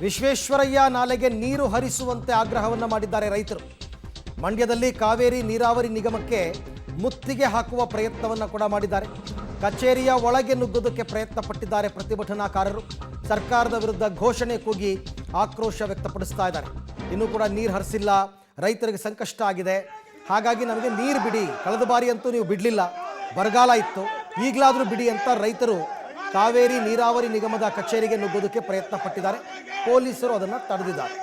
ವಿಶ್ವೇಶ್ವರಯ್ಯ ನಾಲೆಗೆ ನೀರು ಹರಿಸುವಂತೆ ಆಗ್ರಹವನ್ನು ಮಾಡಿದ್ದಾರೆ ರೈತರು. ಮಂಡ್ಯದಲ್ಲಿ ಕಾವೇರಿ ನೀರಾವರಿ ನಿಗಮಕ್ಕೆ ಮುತ್ತಿಗೆ ಹಾಕುವ ಪ್ರಯತ್ನವನ್ನು ಕೂಡ ಮಾಡಿದ್ದಾರೆ. ಕಚೇರಿಯ ಒಳಗೆ ನುಗ್ಗೋದಕ್ಕೆ ಪ್ರಯತ್ನ ಪಟ್ಟಿದ್ದಾರೆ ಪ್ರತಿಭಟನಾಕಾರರು. ಸರ್ಕಾರದ ವಿರುದ್ಧ ಘೋಷಣೆ ಕೂಗಿ ಆಕ್ರೋಶ ವ್ಯಕ್ತಪಡಿಸ್ತಾ ಇದ್ದಾರೆ. ಇನ್ನೂ ಕೂಡ ನೀರು ಹರಿಸಿಲ್ಲ, ರೈತರಿಗೆ ಸಂಕಷ್ಟ ಆಗಿದೆ, ಹಾಗಾಗಿ ನಮಗೆ ನೀರು ಬಿಡಿ, ಕಳೆದ ಬಾರಿ ಅಂತೂ ನೀವು ಬಿಡಲಿಲ್ಲ, ಬರಗಾಲ ಇತ್ತು, ಈಗಲಾದರೂ ಬಿಡಿ ಅಂತ ರೈತರು ಕಾವೇರಿ ನೀರಾವರಿ ನಿಗಮದ ಕಚೇರಿಗೆ ನುಗ್ಗೋದಕ್ಕೆ ಪ್ರಯತ್ನ ಪಟ್ಟಿದ್ದಾರೆ. ಪೊಲೀಸರು ಅದನ್ನು ತಡೆದಿದ್ದಾರೆ.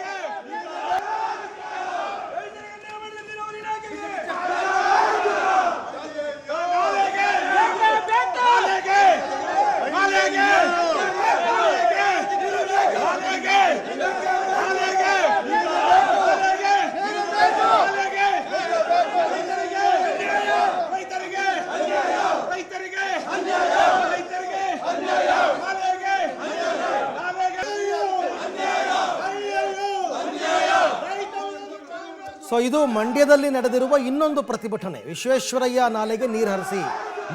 ಸೊ ಇದು ಮಂಡ್ಯದಲ್ಲಿ ನಡೆದಿರುವ ಇನ್ನೊಂದು ಪ್ರತಿಭಟನೆ. ವಿಶ್ವೇಶ್ವರಯ್ಯ ನಾಲೆಗೆ ನೀರು ಹರಿಸಿ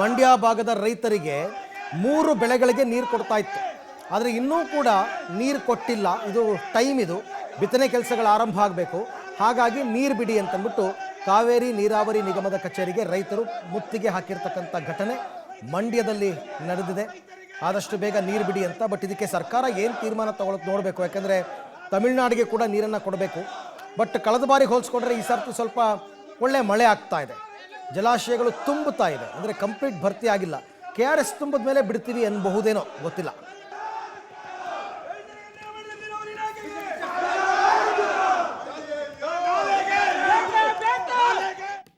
ಮಂಡ್ಯ ಭಾಗದ ರೈತರಿಗೆ 3 ಬೆಳೆಗಳಿಗೆ ನೀರು ಕೊಡ್ತಾ ಇತ್ತು. ಆದರೆ ಇನ್ನೂ ಕೂಡ ನೀರು ಕೊಟ್ಟಿಲ್ಲ. ಇದು ಟೈಮ್, ಇದು ಬಿತ್ತನೆ ಕೆಲಸಗಳು ಆರಂಭ ಆಗಬೇಕು, ಹಾಗಾಗಿ ನೀರು ಬಿಡಿ ಅಂತಂದ್ಬಿಟ್ಟು ಕಾವೇರಿ ನೀರಾವರಿ ನಿಗಮದ ಕಚೇರಿಗೆ ರೈತರು ಮುತ್ತಿಗೆ ಹಾಕಿರ್ತಕ್ಕಂಥ ಘಟನೆ ಮಂಡ್ಯದಲ್ಲಿ ನಡೆದಿದೆ. ಆದಷ್ಟು ಬೇಗ ನೀರು ಬಿಡಿ ಅಂತ. ಬಟ್ ಇದಕ್ಕೆ ಸರ್ಕಾರ ಏನು ತೀರ್ಮಾನ ತಗೊಳ್ಳೋದು ನೋಡಬೇಕು. ಯಾಕಂದರೆ ತಮಿಳುನಾಡಿಗೆ ಕೂಡ ನೀರನ್ನು ಕೊಡಬೇಕು. ಬಟ್ ಕಳೆದ ಬಾರಿಗೆ ಹೋಲಿಸ್ಕೊಂಡ್ರೆ ಈ ಸರ್ತಿ ಸ್ವಲ್ಪ ಒಳ್ಳೆ ಮಳೆ ಆಗ್ತಾ ಇದೆ, ಜಲಾಶಯಗಳು ತುಂಬುತ್ತಾ ಇದೆ. ಅಂದರೆ ಕಂಪ್ಲೀಟ್ ಭರ್ತಿ ಆಗಿಲ್ಲ. KRS ತುಂಬಿದ ಮೇಲೆ ಬಿಡ್ತೀವಿ ಅನ್ಬಹುದೇನೋ, ಗೊತ್ತಿಲ್ಲ.